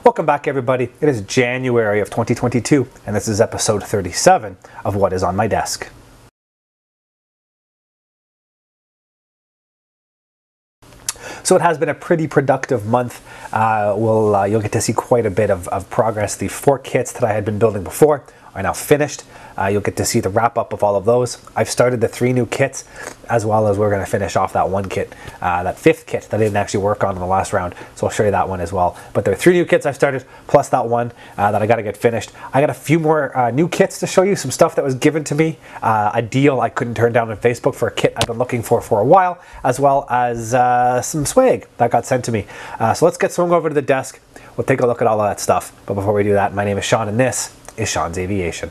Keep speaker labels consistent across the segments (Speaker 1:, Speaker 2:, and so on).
Speaker 1: Welcome back, everybody. It is January of 2022, and this is episode 37 of What Is on My Desk. So it has been a pretty productive month. You'll get to see quite a bit of progress. The 4 kits that I had been building before are now finished. You'll get to see the wrap up of all of those. I've started the 3 new kits, as well as we're going to finish off that 1 kit, that 5th kit that I didn't actually work on in the last round. So I'll show you that one as well. But there are 3 new kits I've started, plus that one that I got to get finished. I got a few more new kits to show you, some stuff that was given to me, a deal I couldn't turn down on Facebook for a kit I've been looking for a while, as well as some swag that got sent to me. So let's get swung over to the desk. We'll take a look at all of that stuff. But before we do that, my name is Sean, and this is Sean's Aviation.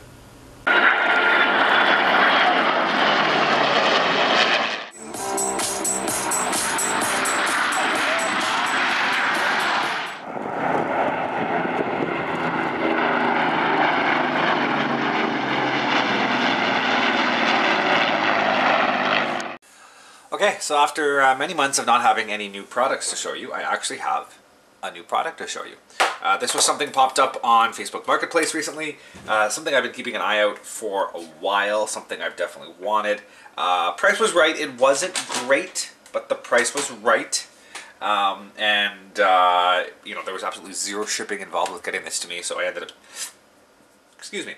Speaker 2: Okay, so after many months of not having any new products to show you, I actually have a new product to show you. This was something popped up on Facebook Marketplace recently, something I've been keeping an eye out for a while, something I've definitely wanted. Price was right. It wasn't great, but the price was right. You know, there was absolutely zero shipping involved with getting this to me, so I ended up,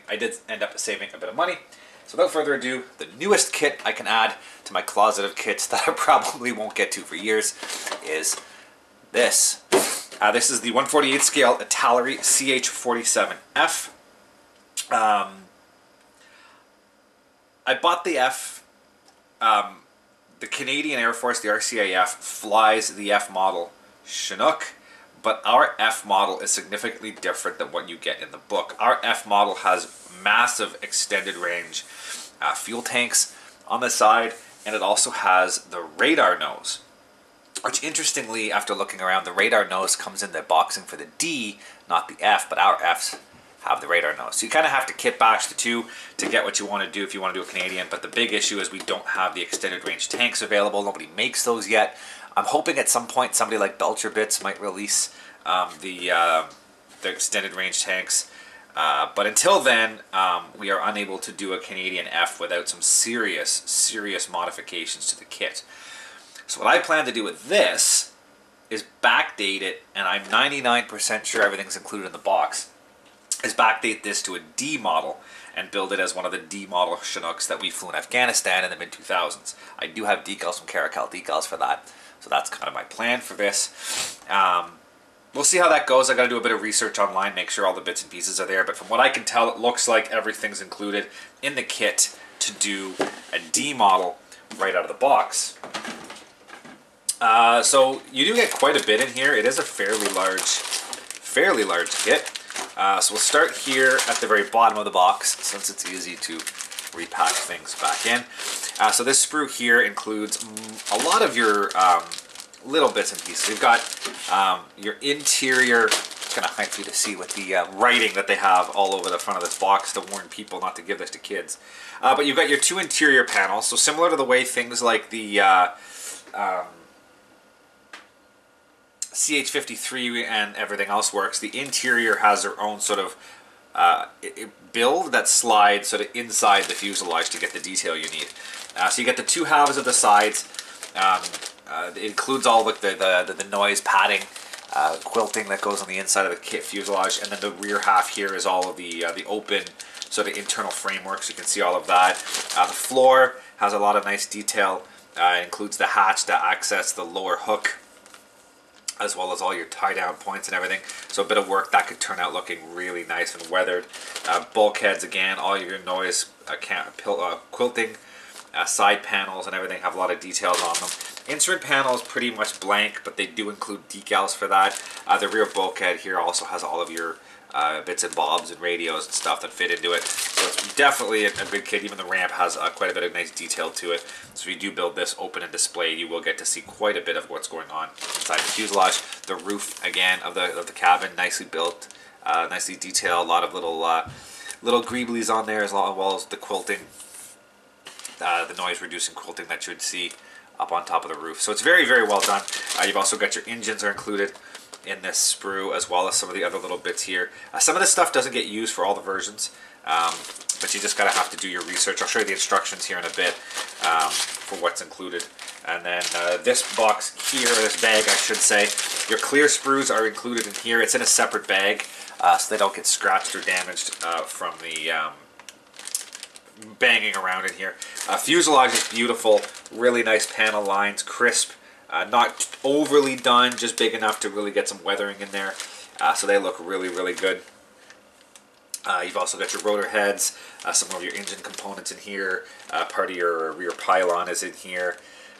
Speaker 2: I did end up saving a bit of money. So without further ado, the newest kit I can add to my closet of kits that I probably won't get to for years is this. This is the 1/48 scale Italeri CH-47F. I bought the F. The Canadian Air Force, the RCAF, flies the F model Chinook, but our F model is significantly different than what you get in the book. Our F model has massive extended range fuel tanks on the side, and it also has the radar nose, which interestingly, after looking around, the radar nose comes in the boxing for the D, not the F, but our Fs have the radar nose. So you kind of have to kit bash the two to get what you want to do if you want to do a Canadian, but the big issue is we don't have the extended range tanks available. Nobody makes those yet. I'm hoping at some point somebody like Belcher Bits might release the extended range tanks. But until then, we are unable to do a Canadian F without some serious modifications to the kit. So what I plan to do with this is backdate it, and I'm 99% sure everything's included in the box, is backdate this to a D model and build it as one of the D model Chinooks that we flew in Afghanistan in the mid-2000s. I do have decals from Caracal decals for that, so that's kind of my plan for this. We'll see how that goes. I got to do a bit of research online, make sure all the bits and pieces are there. But from what I can tell, it looks like everything's included in the kit to do a D model right out of the box. So you do get quite a bit in here. It is a fairly large kit. So we'll start here at the very bottom of the box, since it's easy to repack things back in. So this sprue here includes a lot of your little bits and pieces. You've got your interior. It's kind of hard for you to see with the writing that they have all over the front of this box to warn people not to give this to kids. But you've got your 2 interior panels. So similar to the way things like the CH-53 and everything else works, the interior has their own sort of build that slides sort of inside the fuselage to get the detail you need. So you get the 2 halves of the sides. It includes all the noise padding, quilting that goes on the inside of the kit fuselage, and then the rear half here is all of the open sort of internal framework, so you can see all of that. The floor has a lot of nice detail. It includes the hatch to access the lower hook, as well as all your tie-down points and everything. So a bit of work that could turn out looking really nice and weathered. Bulkheads, again, all your noise quilting, side panels and everything have a lot of details on them. Instrument panel is pretty much blank, but they do include decals for that. The rear bulkhead here also has all of your bits and bobs and radios and stuff that fit into it. So it's definitely a good kit. Even the ramp has quite a bit of nice detail to it. So if you do build this open and displayed, you will get to see quite a bit of what's going on inside the fuselage. The roof, again, of the cabin, nicely built, nicely detailed. A lot of little greeblies on there, as well as the quilting, the noise reducing quilting that you would see up on top of the roof. So it's very well done. You've also got your engines are included in this sprue, as well as some of the other little bits here. Some of this stuff doesn't get used for all the versions, but you just gotta have to do your research. I'll show you the instructions here in a bit for what's included. And then this box here, this bag I should say, your clear sprues are included in here. It's in a separate bag, so they don't get scratched or damaged from the banging around in here. Fuselage is beautiful, really nice panel lines, crisp, not overly done, just big enough to really get some weathering in there. So they look really, really good. You've also got your rotor heads, some of your engine components in here, part of your rear pylon is in here,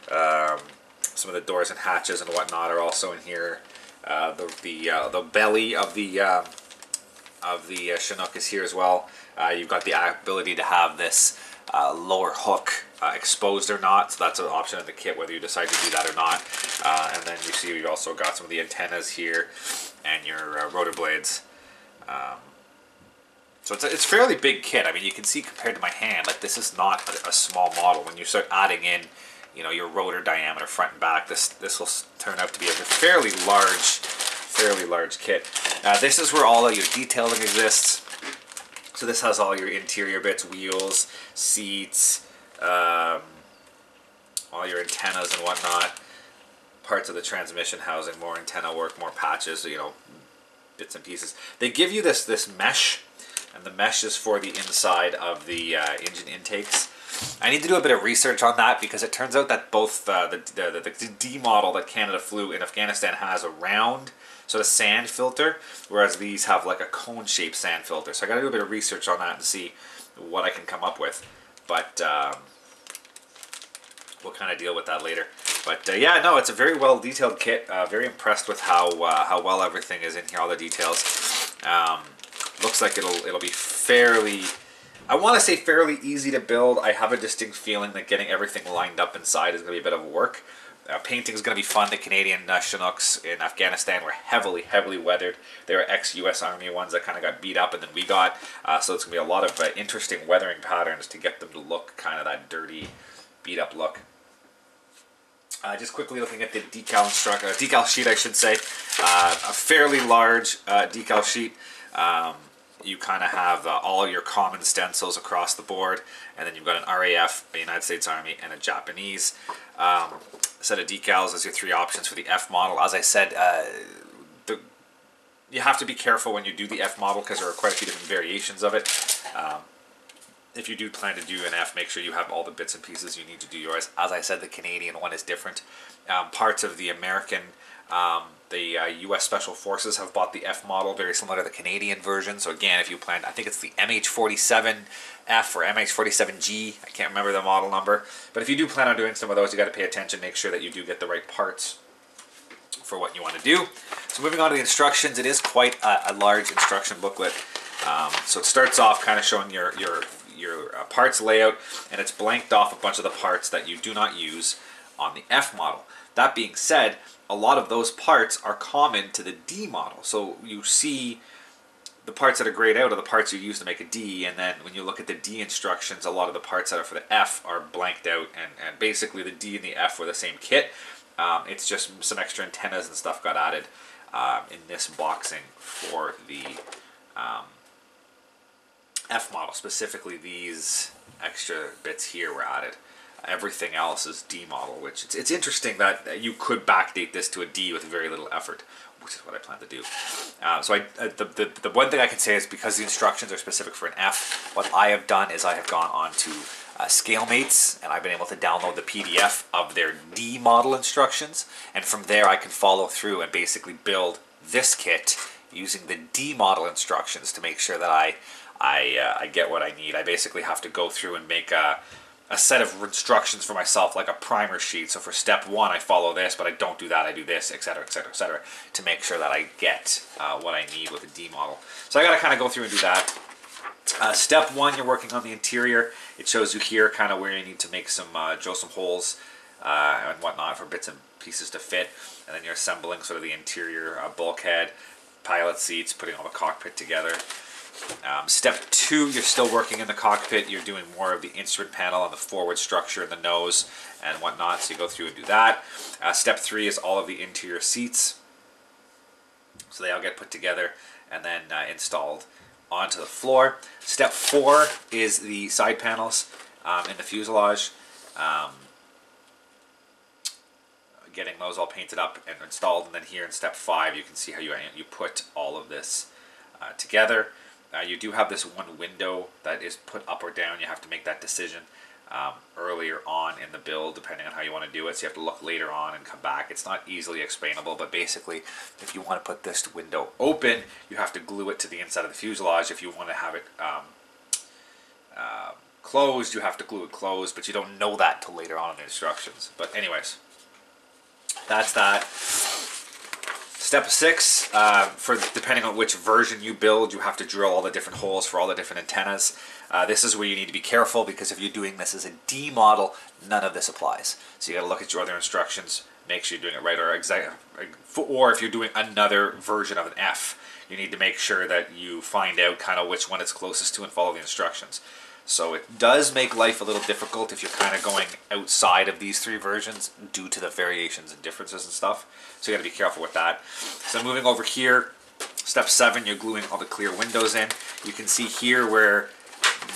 Speaker 2: some of the doors and hatches and whatnot are also in here. The belly of the Chinook is here as well. You've got the ability to have this lower hook exposed or not, so that's an option in the kit whether you decide to do that or not. And then you see you've also got some of the antennas here and your rotor blades. So it's a fairly big kit. I mean, you can see compared to my hand, like this is not a small model. When you start adding in, you know, your rotor diameter front and back, this will turn out to be a fairly large kit. This is where all of your detailing exists. So this has all your interior bits, wheels, seats, all your antennas and whatnot, parts of the transmission housing, more antenna work, more patches, you know, bits and pieces. They give you this mesh, and the mesh is for the inside of the engine intakes. I need to do a bit of research on that because it turns out that both the D model that Canada flew in Afghanistan has a round sort of sand filter, whereas these have like a cone-shaped sand filter. So I got to do a bit of research on that and see what I can come up with. But we'll kind of deal with that later. But yeah, no, it's a very well detailed kit. Very impressed with how well everything is in here, all the details. Looks like it'll be fairly, I want to say fairly easy to build. I have a distinct feeling that getting everything lined up inside is going to be a bit of work. Painting is going to be fun. The Canadian Chinooks in Afghanistan were heavily weathered. They were ex-US Army ones that kind of got beat up, and then we got. So it's going to be a lot of interesting weathering patterns to get them to look kind of that beat up look. Just quickly looking at the decal sheet, I should say. A fairly large decal sheet. You kind of have all your common stencils across the board, and then you've got an RAF, a United States Army, and a Japanese set of decals as your three options for the F model. As I said, you have to be careful when you do the F model because there are quite a few different variations of it. If you do plan to do an F, make sure you have all the bits and pieces you need to do yours. As I said, the Canadian one is different. Parts of the American, the U.S. Special Forces have bought the F model, very similar to the Canadian version. So again, if you plan, I think it's the MH-47F or MH-47G. I can't remember the model number. But if you do plan on doing some of those, you got to pay attention. Make sure that you do get the right parts for what you want to do. So moving on to the instructions, it is quite a large instruction booklet. So it starts off kind of showing your parts layout, and it's blanked off a bunch of the parts that you do not use on the F model. That being said, a lot of those parts are common to the D model. So you see the parts that are grayed out are the parts you use to make a D, and then when you look at the D instructions, a lot of the parts that are for the F are blanked out, and basically the D and the F were the same kit. It's just some extra antennas and stuff got added in this boxing for the F model. Specifically, these extra bits here were added. Everything else is D model, which it's interesting that you could backdate this to a D with very little effort, which is what I plan to do. So the one thing I can say is because the instructions are specific for an F, what I have done is I have gone on to ScaleMates, and I've been able to download the PDF of their D model instructions, and from there I can follow through and basically build this kit using the D model instructions to make sure that I get what I need. I basically have to go through and make a set of instructions for myself, like a primer sheet. So for step one, I follow this, but I don't do that, I do this, etc., etc., etc., to make sure that I get what I need with the D model. So I got to kind of go through and do that. Step one, you're working on the interior. It shows you here kind of where you need to make some, drill some holes and whatnot for bits and pieces to fit. And then you're assembling sort of the interior bulkhead, pilot seats, putting all the cockpit together. Step two, you're still working in the cockpit. You're doing more of the instrument panel and the forward structure and the nose and whatnot. So you go through and do that. Step three is all of the interior seats. So they all get put together and then installed onto the floor. Step 4 is the side panels in the fuselage. Getting those all painted up and installed, and then here in step 5 you can see how you put all of this together. You do have this one window that is put up or down. You have to make that decision earlier on in the build depending on how you want to do it, so you have to look later on and come back. It's not easily explainable, but basically if you want to put this window open, you have to glue it to the inside of the fuselage. If you want to have it closed, you have to glue it closed, but you don't know that till later on in the instructions. But anyways, that's that. Step 6, for depending on which version you build, you have to drill all the different holes for all the different antennas. This is where you need to be careful, because if you're doing this as a D model, none of this applies. So you got to look at your other instructions, make sure you're doing it right, or if you're doing another version of an F, you need to make sure that you find out kind of which one it's closest to and follow the instructions. So it does make life a little difficult if you're kind of going outside of these 3 versions due to the variations and differences and stuff. So you got to be careful with that. So moving over here, step 7, you're gluing all the clear windows in. You can see here where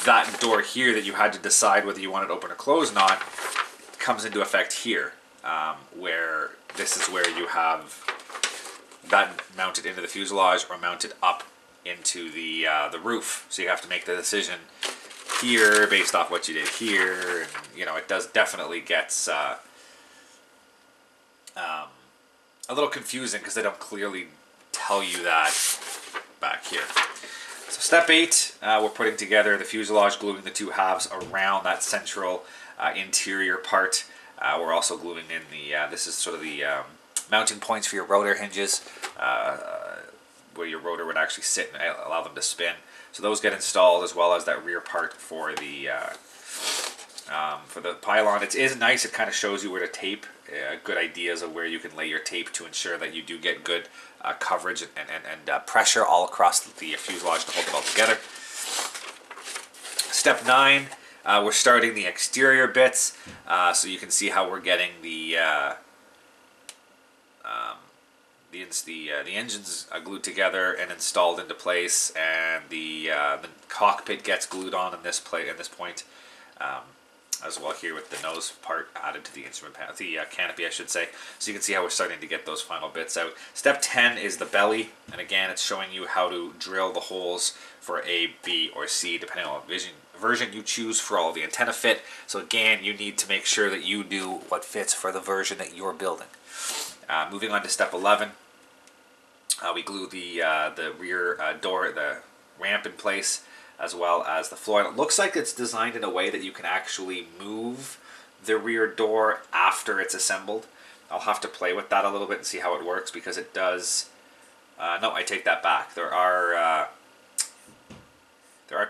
Speaker 2: that door here that you had to decide whether you wanted to open or close or not comes into effect here, where this is where you have that mounted into the fuselage or mounted up into the roof. So you have to make the decision here based off what you did here, and you know, it does definitely gets a little confusing because they don't clearly tell you that back here. So step 8, we're putting together the fuselage, gluing the 2 halves around that central interior part. We're also gluing in the this is sort of the mounting points for your rotor hinges, where your rotor would actually sit and allow them to spin. So those get installed, as well as that rear part for the pylon. It is nice. It kind of shows you where to tape. Good ideas of where you can lay your tape to ensure that you do get good coverage and pressure all across the fuselage to hold it all together. Step 9, we're starting the exterior bits. So you can see how we're getting the engines glued together and installed into place, and the cockpit gets glued on in this point, as well here with the nose part added to the instrument panel, the canopy I should say. So you can see how we're starting to get those final bits out. Step 10 is the belly, and again it's showing you how to drill the holes for A, B, or C depending on what version you choose for all the antenna fit. So again, you need to make sure that you do what fits for the version that you're building. Moving on to step 11, we glue the rear door, the ramp in place, as well as the floor. And it looks like it's designed in a way that you can actually move the rear door after it's assembled. I'll have to play with that a little bit and see how it works, because it does... no, I take that back. There are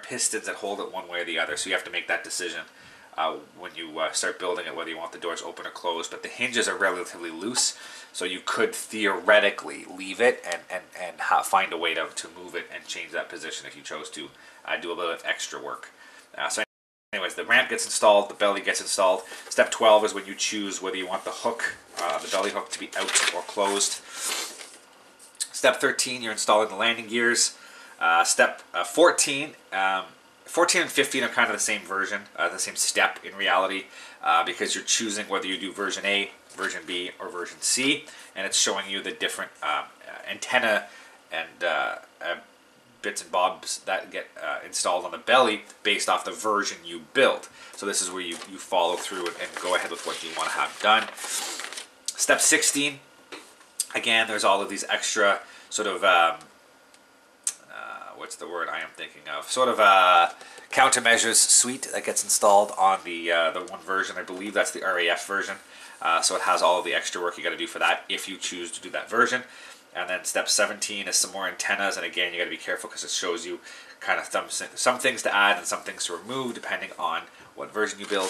Speaker 2: pistons that hold it one way or the other, so you have to make that decision when you start building it, whether you want the doors open or closed. But the hinges are relatively loose, so you could theoretically leave it and find a way to move it and change that position if you chose to do a little bit of extra work. So anyways, the ramp gets installed, the belly gets installed. Step 12 is when you choose whether you want the hook, the belly hook, to be out or closed. Step 13, you're installing the landing gears. Step 14, 14 and 15 are kind of the same version, the same step in reality, because you're choosing whether you do version A, version B, or version C, and it's showing you the different antenna and bits and bobs that get installed on the belly based off the version you build. So this is where you follow through and go ahead with what you want to have done. Step 16, again, there's all of these extra sort of what's the word I am thinking of? Sort of countermeasures suite that gets installed on the one version. I believe that's the RAF version. So it has all of the extra work you got to do for that if you choose to do that version. And then step 17 is some more antennas, and again you got to be careful because it shows you kind of some things to add and some things to remove depending on what version you build.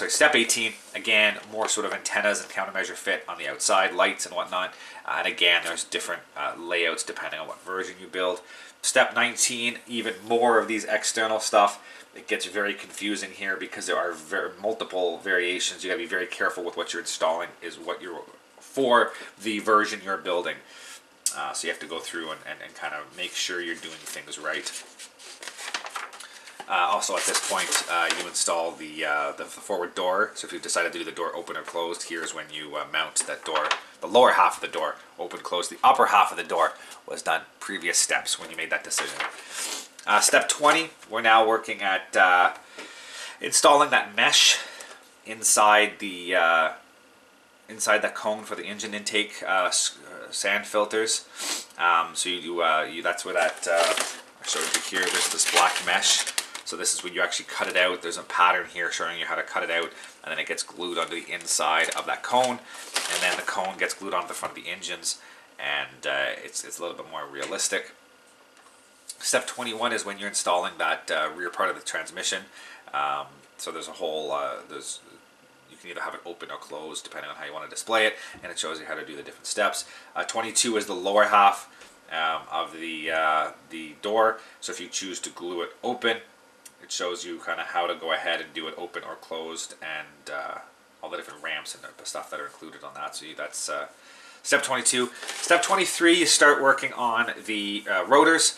Speaker 2: Step 18, again, more sort of antennas and countermeasure fit on the outside, lights and whatnot. And again, there's different layouts depending on what version you build. Step 19, even more of these external stuff. It gets very confusing here because there are multiple variations. You got to be very careful with what you're installing is what you're for the version you're building. So you have to go through and kind of make sure you're doing things right. Also at this point, you install the forward door. So if you've decided to do the door open or closed, here's when you mount that door. The lower half of the door, open, close. The upper half of the door was done previous steps when you made that decision. Step 20, we're now working at installing that mesh inside the cone for the engine intake sand filters. So you that's where that I showed you here. There's this black mesh. So this is when you actually cut it out. There's a pattern here showing you how to cut it out, and then it gets glued onto the inside of that cone, and then the cone gets glued onto the front of the engines, and it's a little bit more realistic. Step 21 is when you're installing that rear part of the transmission. So there's a whole, you can either have it open or closed depending on how you want to display it, and it shows you how to do the different steps. 22 is the lower half of the door. So if you choose to glue it open, it shows you kind of how to go ahead and do it open or closed, and all the different ramps and the stuff that are included on that. So that's step 22. Step 23, you start working on the rotors.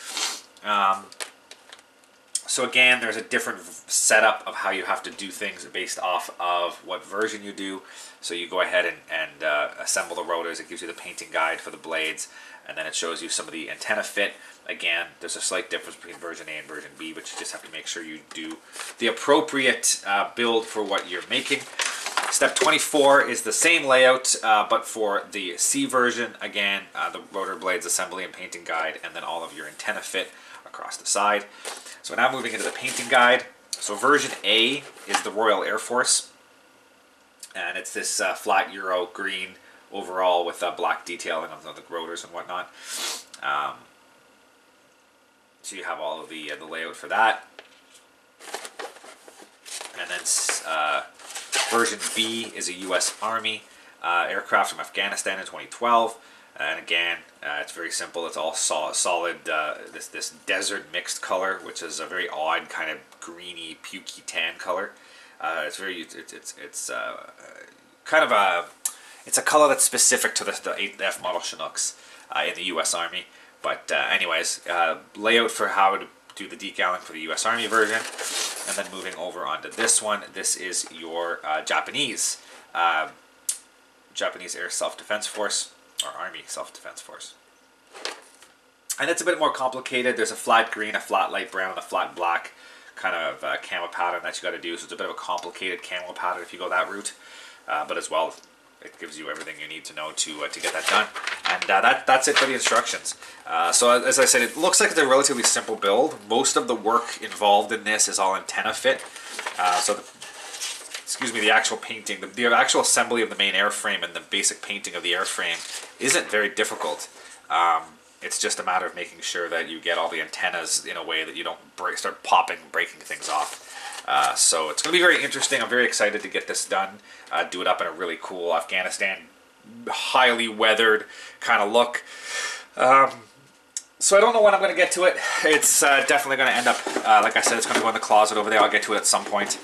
Speaker 2: So again, there's a different setup of how you have to do things based off of what version you do. So you go ahead and assemble the rotors. It gives you the painting guide for the blades, and then it shows you some of the antenna fit. Again, there's a slight difference between version A and version B, but you just have to make sure you do the appropriate build for what you're making. Step 24 is the same layout, but for the C version. Again, the rotor blades assembly and painting guide, and then all of your antenna fit across the side. So now moving into the painting guide. So version A is the Royal Air Force, and it's this flat Euro green overall with black detailing on the rotors and whatnot. So you have all of the layout for that. And then version B is a U.S. Army aircraft from Afghanistan in 2012. And again, it's very simple. It's all solid, this desert mixed color, which is a very odd kind of greeny, pukey tan color. It's kind of it's a color that's specific to the 8F model Chinooks in the U.S. Army. But anyways, layout for how to do the decaling for the U.S. Army version, and then moving over onto this one. This is your Japanese Air Self-Defense Force, or Army Self-Defense Force. And it's a bit more complicated. There's a flat green, a flat light brown, and a flat black kind of camo pattern that you got to do. So it's a bit of a complicated camo pattern if you go that route. But as well, it gives you everything you need to know to get that done. And that's it for the instructions. So as I said, it looks like it's a relatively simple build. Most of the work involved in this is all antenna fit. The actual painting, the actual assembly of the main airframe and the basic painting of the airframe isn't very difficult. It's just a matter of making sure that you get all the antennas in a way that you don't start breaking things off. So it's going to be very interesting. I'm very excited to get this done, do it up in a really cool Afghanistan, highly weathered kind of look. So I don't know when I'm going to get to it. It's definitely going to end up, like I said, it's going to go in the closet over there. I'll get to it at some point.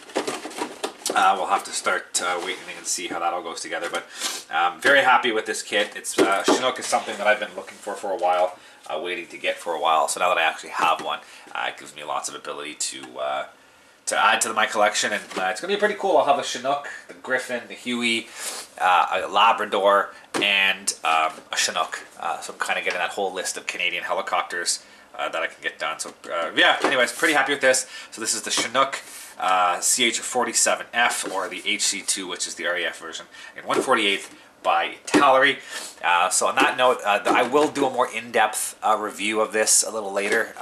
Speaker 2: We'll have to start waiting and see how that all goes together. But I'm very happy with this kit. It's Chinook is something that I've been looking for a while, waiting to get for a while. So now that I actually have one, it gives me lots of ability to add to my collection, and it's going to be pretty cool. I'll have a Chinook, the Griffin, the Huey, a Labrador, and a Chinook. So I'm kind of getting that whole list of Canadian helicopters that I can get done. So yeah, anyways, pretty happy with this. So this is the Chinook CH-47F, or the HC2, which is the RAF version, in 1/48 by Tallery. So on that note, I will do a more in-depth review of this a little later.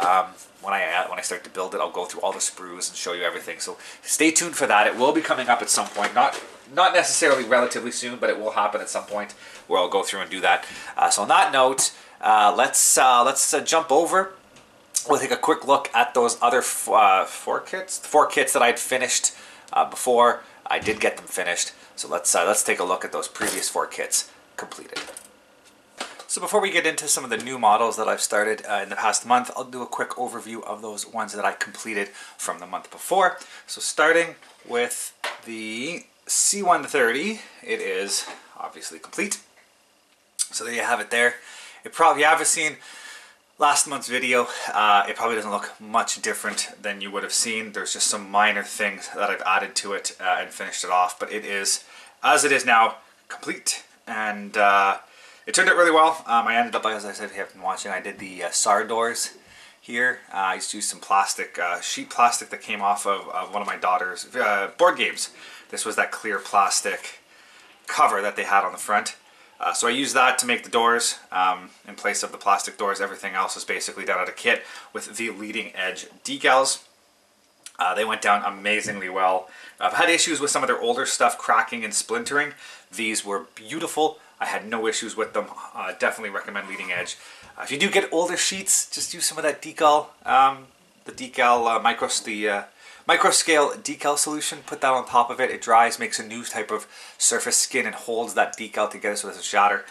Speaker 2: When I start to build it, I'll go through all the sprues and show you everything. So stay tuned for that. It will be coming up at some point. Not necessarily relatively soon, but it will happen at some point where I'll go through and do that. So on that note, let's jump over. We'll take a quick look at those other four kits that I'd finished before. I did get them finished. So let's take a look at those previous 4 kits completed. So before we get into some of the new models that I've started in the past month, I'll do a quick overview of those ones that I completed from the month before. So starting with the C-130, it is obviously complete. So there you have it there.
Speaker 3: If you haven't seen last month's video, it probably doesn't look much different than you would have seen. There's just some minor things that I've added to it and finished it off, but it is, as it is now, complete, and it turned out really well. I ended up, as I said, if you have been watching, I did the Sabre doors here. I used to use some plastic, sheet plastic that came off of one of my daughter's board games. This was that clear plastic cover that they had on the front. So I used that to make the doors in place of the plastic doors. Everything else is basically done out of kit with the leading edge decals. They went down amazingly well. I've had issues with some of their older stuff cracking and splintering. These were beautiful. I had no issues with them. Definitely recommend leading edge. If you do get older sheets, just use some of that decal, the decal micro scale decal solution. Put that on top of it. It dries, makes a new type of surface skin, and holds that decal together so it doesn't shatter.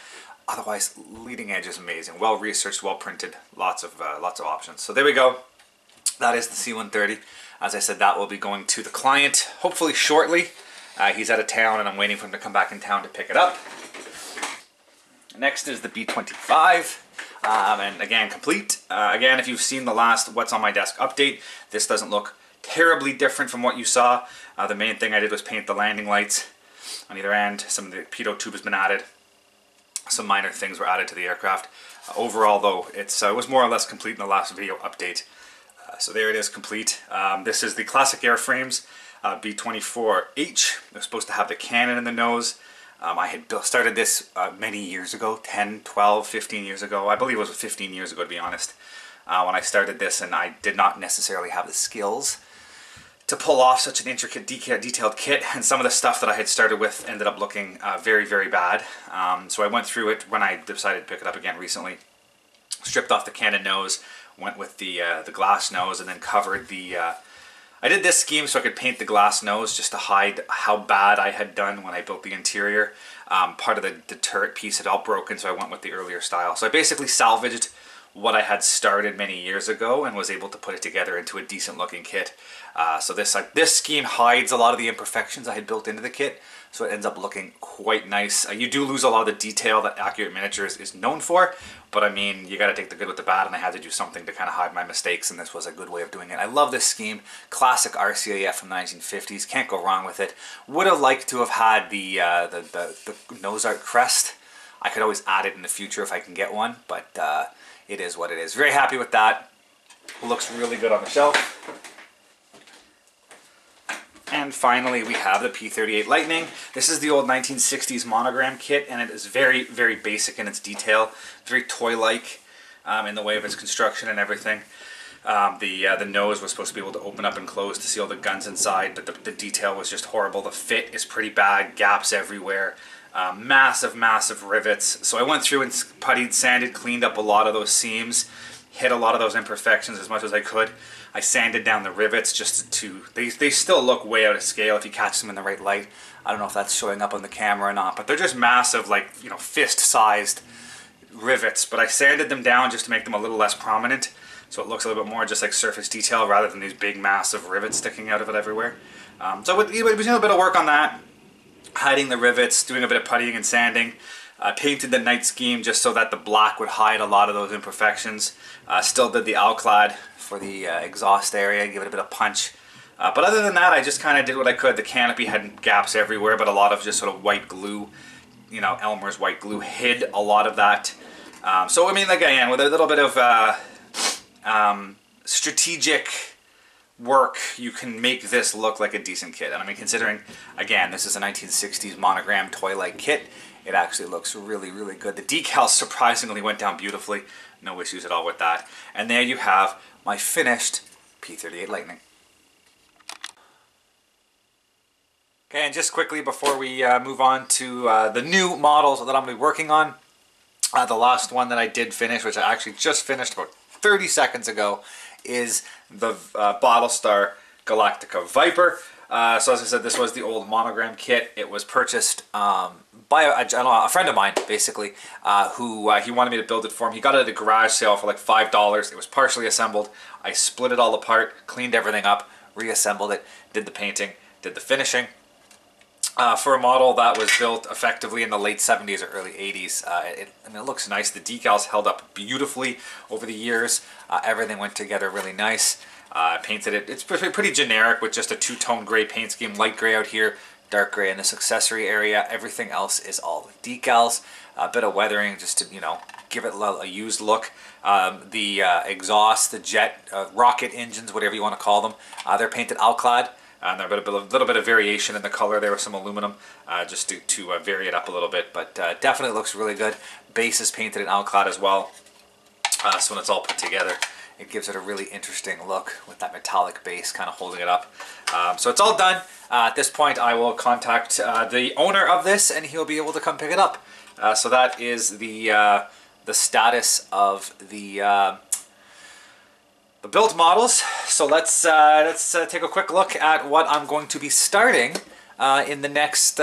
Speaker 3: Otherwise, leading edge is amazing. Well researched, well printed, lots of options. So there we go. That is the C-130. As I said, that will be going to the client hopefully shortly. He's out of town, and I'm waiting for him to come back in town to pick it up. Next is the B-25. And again, complete. Again, if you've seen the last What's on My Desk update, this doesn't look terribly different from what you saw. The main thing I did was paint the landing lights on either end. Some of the pitot tube has been added. Some minor things were added to the aircraft. Overall, though, it was more or less complete in the last video update. So there it is, complete. This is the classic airframes, B-24H. They're supposed to have the cannon in the nose. I had started this many years ago, 10, 12, 15 years ago. I believe it was 15 years ago, to be honest, when I started this, and I did not necessarily have the skills to pull off such an intricate, detailed kit, and some of the stuff that I had started with ended up looking very, very bad. So I went through it when I decided to pick it up again recently, stripped off the cannon nose, went with the glass nose, and then covered the... I did this scheme so I could paint the glass nose just to hide how bad I had done when I built the interior. Part of the turret piece had all broken, so I went with the earlier style. So I basically salvaged what I had started many years ago and was able to put it together into a decent looking kit. So this scheme hides a lot of the imperfections I had built into the kit, so it ends up looking quite nice. You do lose a lot of the detail that Accurate Miniatures is known for, but I mean, you got to take the good with the bad, and I had to do something to kind of hide my mistakes, and this was a good way of doing it. I love this scheme. Classic RCAF from the 1950s. Can't go wrong with it. Would have liked to have had the nose art crest. I could always add it in the future if I can get one, but it is what it is. Very happy with that. Looks really good on the shelf. And finally, we have the P-38 Lightning. This is the old 1960s monogram kit, and it is very, very basic in its detail. Very toy-like in the way of its construction and everything. The nose was supposed to be able to open up and close to see all the guns inside, but the detail was just horrible. The fit is pretty bad, gaps everywhere. Massive, massive rivets. So I went through and puttied, sanded, cleaned up a lot of those seams, hit a lot of those imperfections as much as I could. I sanded down the rivets just to, they still look way out of scale if you catch them in the right light. I don't know if that's showing up on the camera or not, but they're just massive, like, you know, fist-sized rivets. But I sanded them down just to make them a little less prominent, so it looks a little bit more just like surface detail rather than these big, massive rivets sticking out of it everywhere. So it was a bit of work on that, hiding the rivets, doing a bit of puttying and sanding. Painted the night scheme just so that the black would hide a lot of those imperfections. Still did the Alclad for the exhaust area, give it a bit of punch. But other than that, I just kind of did what I could. The canopy had gaps everywhere, but a lot of just sort of white glue, you know, Elmer's white glue hid a lot of that. So I mean, like, again, with a little bit of strategic work, you can make this look like a decent kit. And I mean, considering, again, this is a 1960s monogram toy-like kit, it actually looks really, really good. The decals surprisingly went down beautifully. No issues at all with that. And there you have my finished P-38 Lightning. Okay, and just quickly before we move on to the new models that I'm going to be working on, the last one that I did finish, which I actually just finished about 30 seconds ago, is the Battlestar Galactica Viper. So as I said, this was the old monogram kit. It was purchased by a friend of mine, basically, who he wanted me to build it for him. He got it at a garage sale for like $5. It was partially assembled. I split it all apart, cleaned everything up, reassembled it, did the painting, did the finishing. For a model that was built effectively in the late 70s or early 80s. I mean, it looks nice. The decals held up beautifully over the years. Everything went together really nice. Painted it. It's pretty generic with just a two-tone gray paint scheme. Light gray out here, dark gray in this accessory area. Everything else is all decals. A bit of weathering just to, you know, give it a used look. The exhaust, the jet, rocket engines, whatever you want to call them, they're painted alclad. And there's a little bit of variation in the color there with some aluminum, just to vary it up a little bit. But definitely looks really good. Base is painted in alclad as well. So when it's all put together, it gives it a really interesting look with that metallic base kind of holding it up. So it's all done. At this point, I will contact the owner of this, and he'll be able to come pick it up. So that is the status of the built models. So let's take a quick look at what I'm going to be starting in the next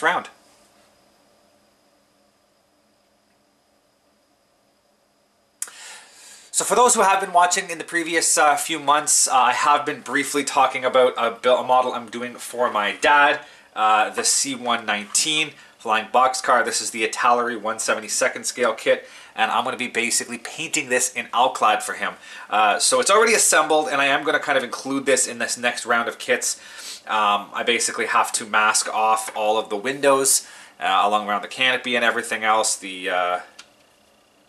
Speaker 3: round. So for those who have been watching in the previous few months, I have been briefly talking about a model I'm doing for my dad, the C119 flying boxcar. This is the Italeri 1/72nd scale kit, and I'm going to be basically painting this in alclad for him. So it's already assembled, and I am going to kind of include this in this next round of kits. I basically have to mask off all of the windows along around the canopy and everything else, the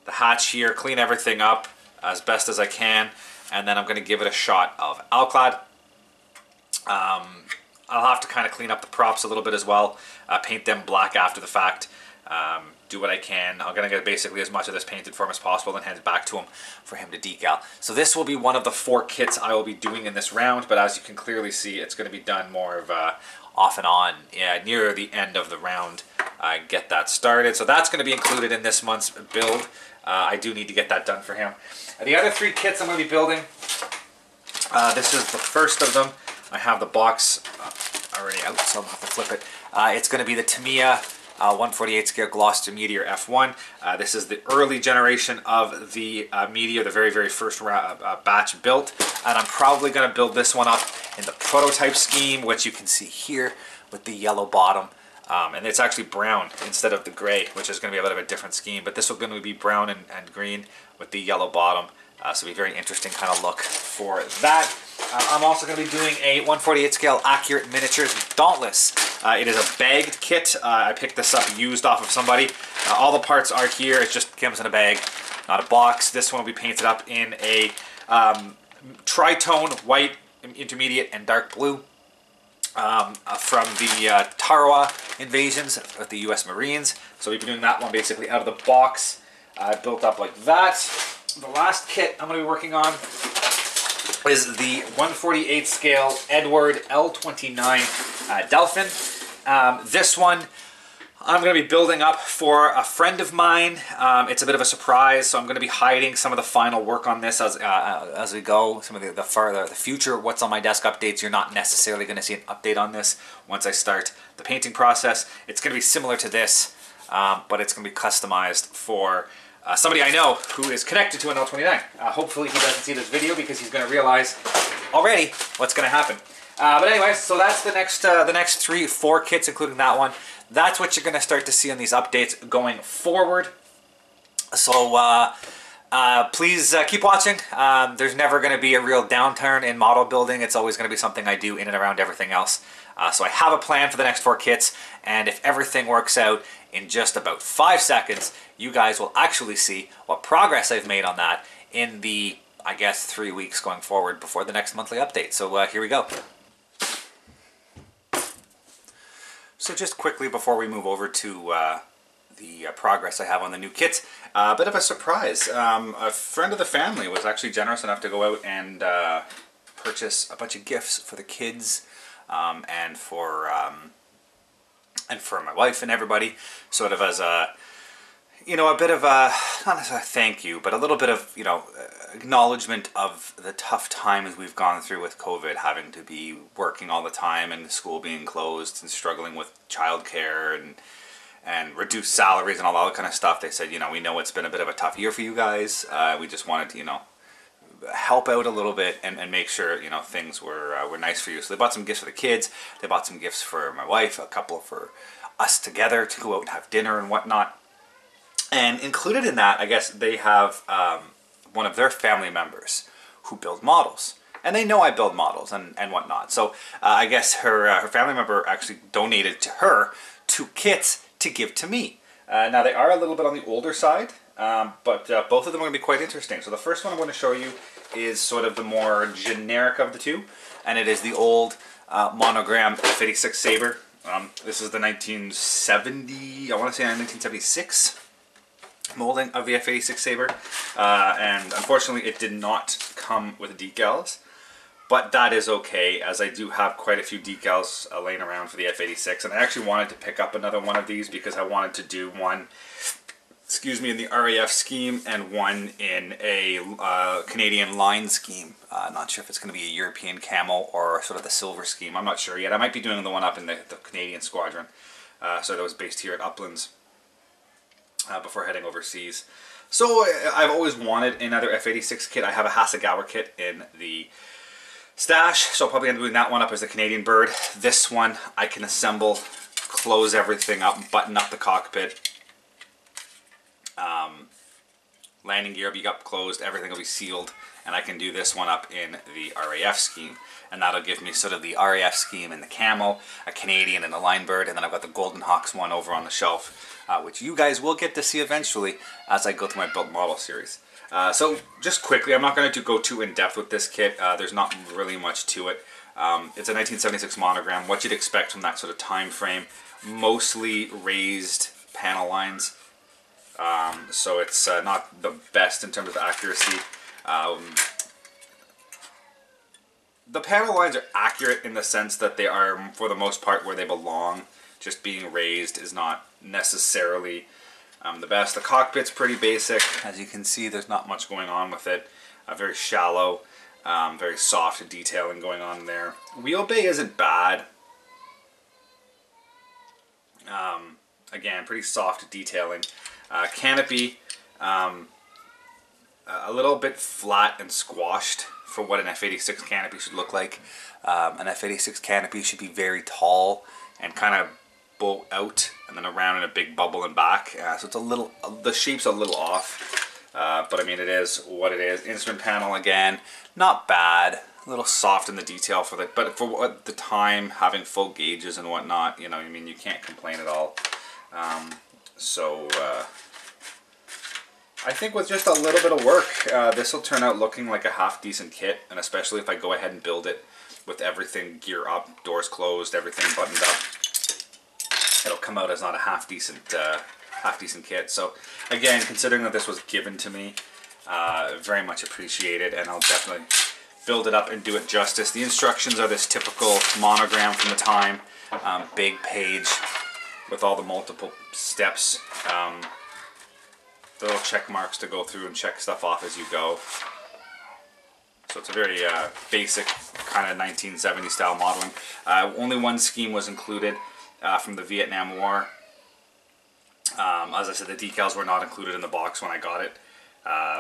Speaker 3: hatch here, clean everything up as best as I can, and then I'm going to give it a shot of alclad. I'll have to kind of clean up the props a little bit as well, paint them black after the fact, do what I can. I'm going to get basically as much of this painted for him as possible and hand it back to him for him to decal. So this will be one of the 4 kits I will be doing in this round, but as you can clearly see, it's going to be done more of off and on near the end of the round. Get that started. So that's going to be included in this month's build. I do need to get that done for him. The other 3 kits I'm going to be building, this is the first of them. I have the box already out, so I'll have to flip it. It's going to be the Tamiya 148 scale Gloucester Meteor F1. This is the early generation of the Meteor, the very first batch built. And I'm probably going to build this one up in the prototype scheme, which you can see here with the yellow bottom. And it's actually brown instead of the gray, which is going to be a bit of a different scheme. But this is going to be brown and green with the yellow bottom. So it'll be a very interesting kind of look for that. I'm also going to be doing a 148 scale Accurate Miniatures Dauntless. It is a bagged kit. I picked this up used off of somebody. All the parts are here. It just comes in a bag, not a box. This one will be painted up in a tritone, white, intermediate, and dark blue. From the Tarawa invasions with the U.S. Marines. So we'll be doing that one basically out of the box, built up like that. The last kit I'm going to be working on is the 148 scale Edward L29 Delphin. This one I'm going to be building up for a friend of mine. It's a bit of a surprise, so I'm going to be hiding some of the final work on this as we go. Some of the future what's on my desk updates, you're not necessarily going to see an update on this once I start the painting process. It's going to be similar to this, but it's going to be customized for somebody I know who is connected to an L29. Hopefully he doesn't see this video because he's going to realize already what's going to happen. But anyways, so that's the next 4 kits, including that one. That's what you're going to start to see on these updates going forward. So please keep watching. There's never going to be a real downturn in model building. It's always going to be something I do in and around everything else. So I have a plan for the next 4 kits, and if everything works out in just about 5 seconds, you guys will actually see what progress I've made on that in the, I guess, 3 weeks going forward before the next monthly update. So here we go. So just quickly before we move over to the progress I have on the new kits, a bit of a surprise. A friend of the family was actually generous enough to go out and purchase a bunch of gifts for the kids and for my wife and everybody, sort of as a, you know, a bit of a, not as a thank you, but a little bit of, you know, acknowledgement of the tough times we've gone through with COVID, having to be working all the time and the school being closed and struggling with childcare and reduced salaries and all that kind of stuff. They said, you know, we know it's been a bit of a tough year for you guys. We just wanted to, you know, help out a little bit and make sure, you know, things were nice for you. So they bought some gifts for the kids. They bought some gifts for my wife, a couple for us together to go out and have dinner and whatnot. And included in that, I guess they have one of their family members who build models. And they know I build models and whatnot. So I guess her family member actually donated to her 2 kits to give to me. Now they are a little bit on the older side, but both of them are going to be quite interesting. So the first one I'm going to show you is sort of the more generic of the two. And it is the old monogram F86 Sabre. This is the 1970, I want to say 1976 molding of the F86 Sabre. And unfortunately it did not come with decals. But that is okay, as I do have quite a few decals laying around for the F86. And I actually wanted to pick up another one of these because I wanted to do one, excuse me, in the RAF scheme and one in a Canadian line scheme. Not sure if it's going to be a European camo or sort of the silver scheme. I'm not sure yet. I might be doing the one up in the Canadian squadron. So that was based here at Uplands before heading overseas. So I've always wanted another F86 kit. I have a Hasegawa kit in the stash, so I'll probably end up doing that one up as the Canadian bird. This one I can assemble, close everything up, button up the cockpit. Landing gear will be up closed, everything will be sealed, and I can do this one up in the RAF scheme. And that'll give me sort of the RAF scheme and the camo, a Canadian and a line bird, and then I've got the Golden Hawks one over on the shelf, which you guys will get to see eventually as I go through my built model series. So just quickly, I'm not going to go too in-depth with this kit. There's not really much to it. It's a 1976 monogram. What you'd expect from that sort of time frame. Mostly raised panel lines. So it's not the best in terms of accuracy. The panel lines are accurate in the sense that they are, for the most part, where they belong. Just being raised is not necessarily the best. The cockpit's pretty basic. As you can see, there's not much going on with it. Very shallow, very soft detailing going on there. Wheel bay isn't bad. Again, pretty soft detailing. Canopy, a little bit flat and squashed for what an F86 canopy should look like. An F86 canopy should be very tall and kind of bow out and then around in a big bubble and back. So it's a little, the shape's a little off, but I mean it is what it is. Instrument panel again, not bad. A little soft in the detail for the, but for what the time, having full gauges and whatnot, you know, I mean you can't complain at all. I think with just a little bit of work, this will turn out looking like a half decent kit, and especially if I go ahead and build it with everything gear up, doors closed, everything buttoned up, it'll come out as not a half decent kit. So again, considering that this was given to me, very much appreciated, and I'll definitely build it up and do it justice. The instructions are this typical monogram from the time, big page with all the multiple steps. The little check marks to go through and check stuff off as you go. So it's a very basic kind of 1970 style modeling. Only one scheme was included from the Vietnam War. As I said, the decals were not included in the box when I got it,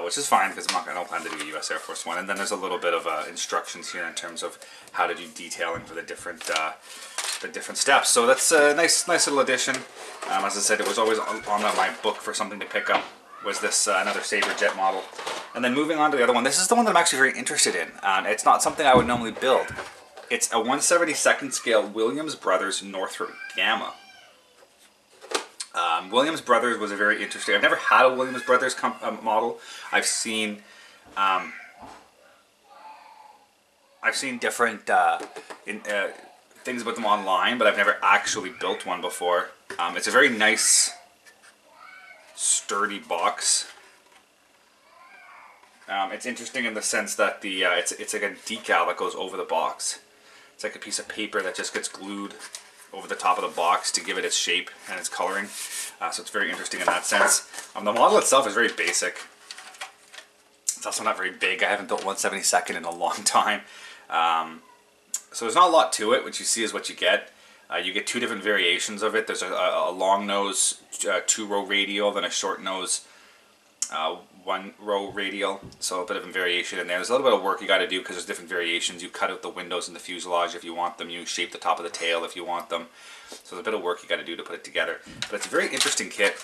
Speaker 3: which is fine because I don't plan to do a U.S. Air Force one. And then there's a little bit of instructions here in terms of how to do detailing for the different steps. So that's a nice little addition. As I said, it was always on my book for something to pick up. Was this another Sabre jet model. And then moving on to the other one, this is the one that I'm actually very interested in. It's not something I would normally build. It's a 1/72nd scale Williams Brothers Northrup Gamma. Williams Brothers was a very interesting, I've never had a Williams Brothers model. I've seen different things about them online, but I've never actually built one before. It's a very nice, sturdy box. It's interesting in the sense that the it's like a decal that goes over the box. It's like a piece of paper that just gets glued over the top of the box to give it its shape and its coloring. So it's very interesting in that sense. The model itself is very basic. It's also not very big. I haven't built 1/72nd in a long time. So there's not a lot to it. What you see is what you get. You get two different variations of it. There's a long nose 2-row radial, then a short nose one row radial, so a bit of a variation in there. There's a little bit of work you got to do because there's different variations. You cut out the windows in the fuselage if you want them. You shape the top of the tail if you want them. So there's a bit of work you got to do to put it together. But it's a very interesting kit.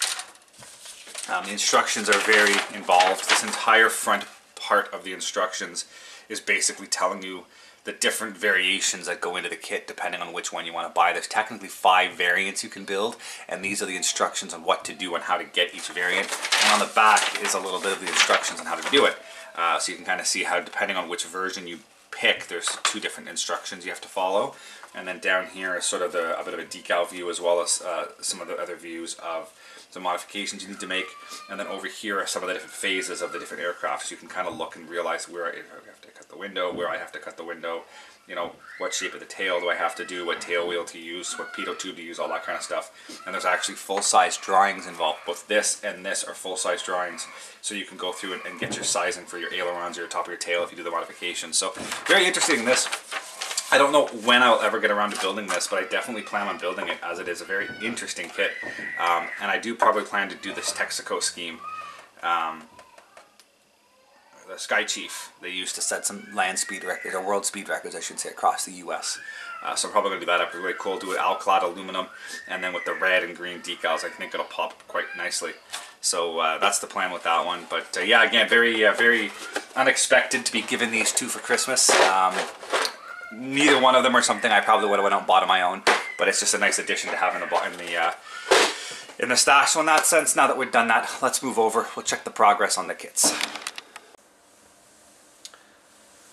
Speaker 3: The instructions are very involved. This entire front part of the instructions is basically telling you the different variations that go into the kit depending on which one you want to buy. There's technically 5 variants you can build, and these are the instructions on what to do and how to get each variant. And on the back is a little bit of the instructions on how to do it. So you can kind of see how, depending on which version you pick, there's 2 different instructions you have to follow. And then down here is sort of a bit of a decal view, as well as some of the other views of the modifications you need to make. And then over here are some of the different phases of the different aircraft, so you can kind of look and realize where I have to cut the window, where I have to cut the window, you know, what shape of the tail do I have to do, what tail wheel to use, what pitot tube to use, all that kind of stuff. And there's actually full-size drawings involved. Both this and this are full-size drawings, so you can go through and get your sizing for your ailerons or your top of your tail if you do the modifications. So very interesting in this. I don't know when I'll ever get around to building this, but I definitely plan on building it, as it is a very interesting kit. And I do probably plan to do this Texaco scheme. The Sky Chief, they used to set some land speed records, or world speed records I should say, across the US. So I'm probably going to do that up. It's really cool. Do it alclad aluminum, and then with the red and green decals, I think it'll pop quite nicely. So that's the plan with that one. But yeah, again, very unexpected to be given these 2 for Christmas. Neither one of them are something I probably would have went out and bought on my own, but it's just a nice addition to have in the stash. So in that sense, now that we've done that, let's move over. We'll check the progress on the kits.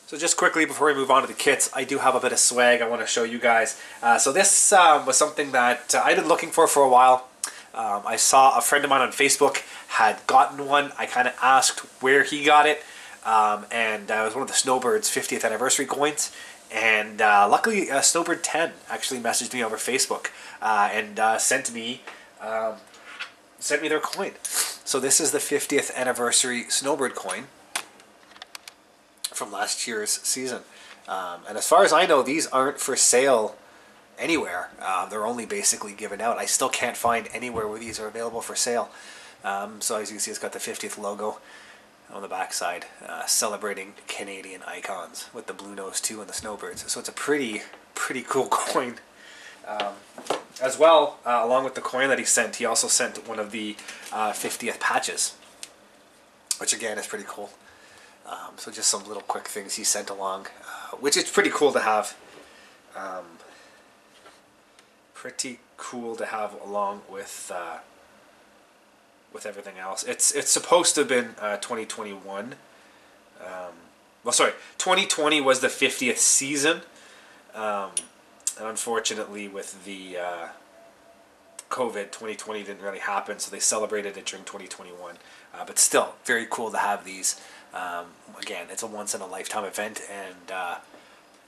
Speaker 3: So just quickly before we move on to the kits, I do have a bit of swag I want to show you guys. So this was something that I've been looking for a while. I saw a friend of mine on Facebook had gotten one. I kind of asked where he got it, and it was one of the Snowbird's 50th anniversary coins. And luckily, Snowbird 10 actually messaged me over Facebook and sent me their coin. So this is the 50th anniversary Snowbird coin from last year's season. And as far as I know, these aren't for sale anywhere. They're only basically given out. I still can't find anywhere where these are available for sale. So as you can see, it's got the 50th logo on the back side, celebrating Canadian icons with the Blue Nose 2 and the Snowbirds. So it's a pretty cool coin. As well, along with the coin that he sent, he also sent one of the 50th patches, which again is pretty cool. So just some little quick things he sent along, which is pretty cool to have. Pretty cool to have along with everything else. It's supposed to have been 2021. Well, sorry, 2020 was the 50th season. And unfortunately, with the COVID, 2020 didn't really happen, so they celebrated it during 2021. But still, very cool to have these. Again, it's a once-in-a-lifetime event, and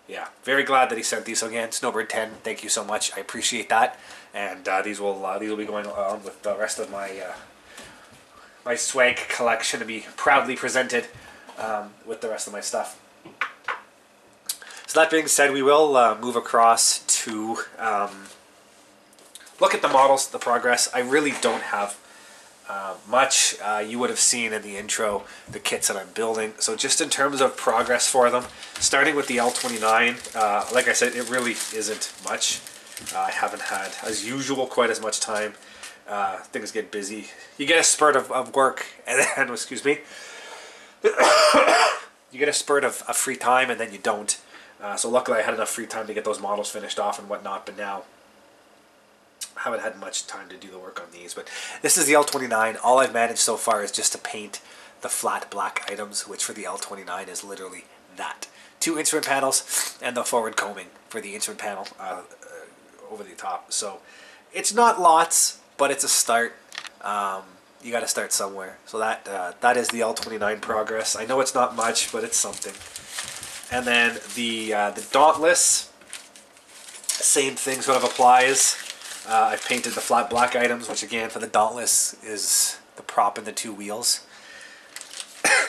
Speaker 3: yeah, very glad that he sent these. So again, Snowbird 10, thank you so much. I appreciate that. And these will be going on with the rest of my my swag collection to be proudly presented with the rest of my stuff. So that being said, we will move across to look at the models, the progress. I really don't have much. You would have seen in the intro the kits that I'm building. So just in terms of progress for them, starting with the L29, like I said, it really isn't much. I haven't had, as usual, quite as much time. Things get busy. You get a spurt of work, and then, excuse me, you get a spurt of free time, and then you don't. So luckily I had enough free time to get those models finished off and whatnot, but now I haven't had much time to do the work on these. But this is the L29. All I've managed so far is just to paint the flat black items, which for the L29 is literally that. 2 instrument panels and the forward combing for the instrument panel over the top. So it's not lots, but it's a start. You got to start somewhere. So that is the L29 progress. I know it's not much, but it's something. And then the Dauntless, same thing sort of applies. I've painted the flat black items, which again for the Dauntless is the prop and the 2 wheels.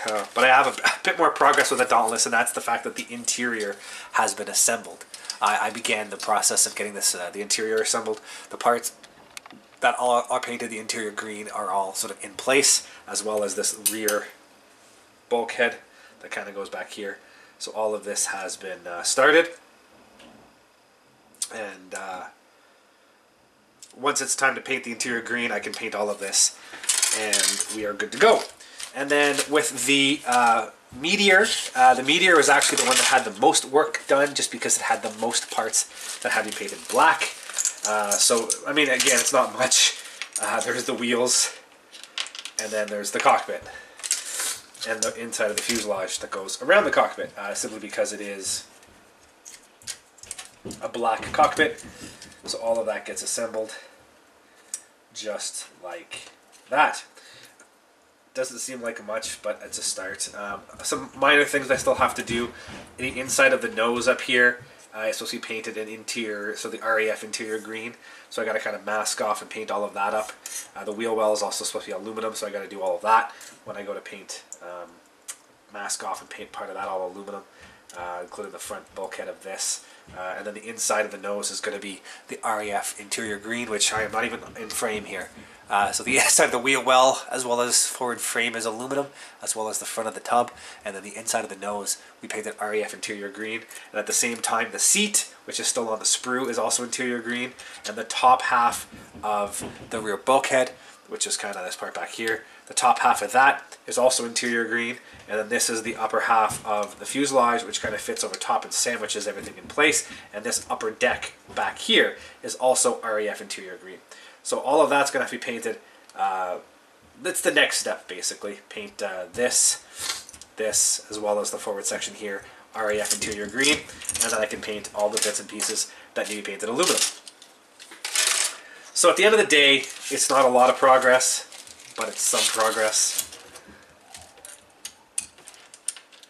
Speaker 3: But I have a bit more progress with the Dauntless, and that's the fact that the interior has been assembled. I began the process of getting this the interior assembled. The parts
Speaker 1: that all are painted the interior green are all sort of in place, as well as this rear bulkhead that kind of goes back here. So all of this has been started, and once it's time to paint the interior green, I can paint all of this, and we are good to go. And then with the Meteor, the Meteor was actually the one that had the most work done, just because it had the most parts that had to be painted black. So, I mean, again, it's not much. There's the wheels, and then there's the cockpit, and the inside of the fuselage that goes around the cockpit, simply because it is a black cockpit. So all of that gets assembled just like that. Doesn't seem like much, but it's a start. Some minor things I still have to do. The inside of the nose up here is supposed to be painted in interior, so the RAF interior green. So I got to kind of mask off and paint all of that up. The wheel well is also supposed to be aluminum, so I got to do all of that when I go to paint, mask off and paint part of that all aluminum, including the front bulkhead of this. And then the inside of the nose is going to be the RAF interior green, which I am not even in frame here. So the inside of the wheel well, as well as forward frame, is aluminum, as well as the front of the tub. And then the inside of the nose, we painted RAF interior green. And at the same time, the seat, which is still on the sprue, is also interior green. And the top half of the rear bulkhead, which is kind of this part back here, the top half of that is also interior green. And then this is the upper half of the fuselage, which kind of fits over top and sandwiches everything in place. And this upper deck back here is also RAF interior green. So all of that's going to have to be painted. That's the next step, basically. Paint this, as well as the forward section here, RAF interior green. And then I can paint all the bits and pieces that need to be painted aluminum. So at the end of the day, it's not a lot of progress, but it's some progress.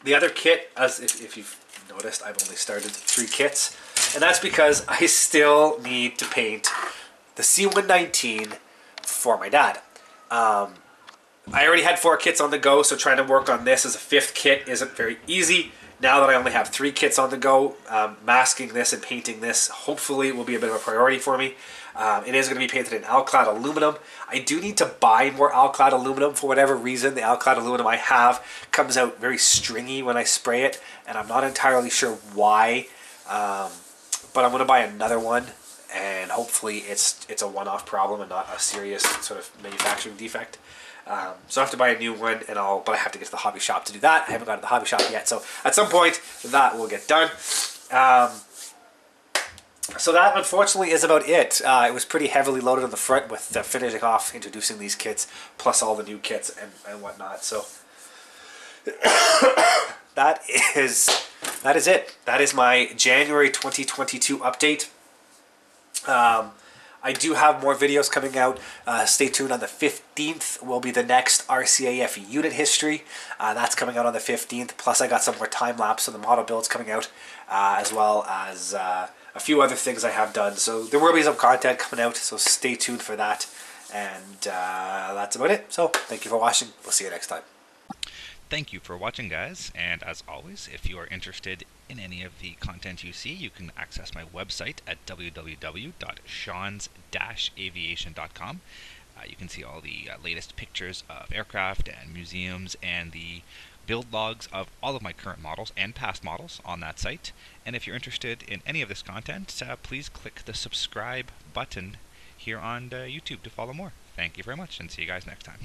Speaker 1: The other kit, as if you've noticed, I've only started 3 kits. And that's because I still need to paint the C-119 for my dad. I already had 4 kits on the go, so trying to work on this as a 5th kit isn't very easy. Now that I only have 3 kits on the go, masking this and painting this hopefully will be a bit of a priority for me. It is going to be painted in Alclad aluminum. I do need to buy more Alclad aluminum for whatever reason. The Alclad aluminum I have comes out very stringy when I spray it, and I'm not entirely sure why. But I'm going to buy another one, and hopefully it's a one-off problem and not a serious sort of manufacturing defect. So I have to buy a new one, but I have to get to the hobby shop to do that. I haven't got to the hobby shop yet, so at some point that will get done. So that, unfortunately, is about it. It was pretty heavily loaded on the front with finishing off introducing these kits, plus all the new kits and whatnot. So that is it. That is my January 2022 update. I do have more videos coming out. Stay tuned. On the 15th will be the next RCAF unit history. That's coming out on the 15th. Plus I got some more time-lapse of the model builds coming out, as well as a few other things I have done. So there will be some content coming out, so stay tuned for that. And that's about it. So thank you for watching. We'll see you next time.
Speaker 4: Thank you for watching, guys, and as always, if you are interested in any of the content you see, you can access my website at www.seans-aviation.com. You can see all the latest pictures of aircraft and museums and the build logs of all of my current models and past models on that site. And if you're interested in any of this content, please click the subscribe button here on YouTube to follow more. Thank you very much, and see you guys next time.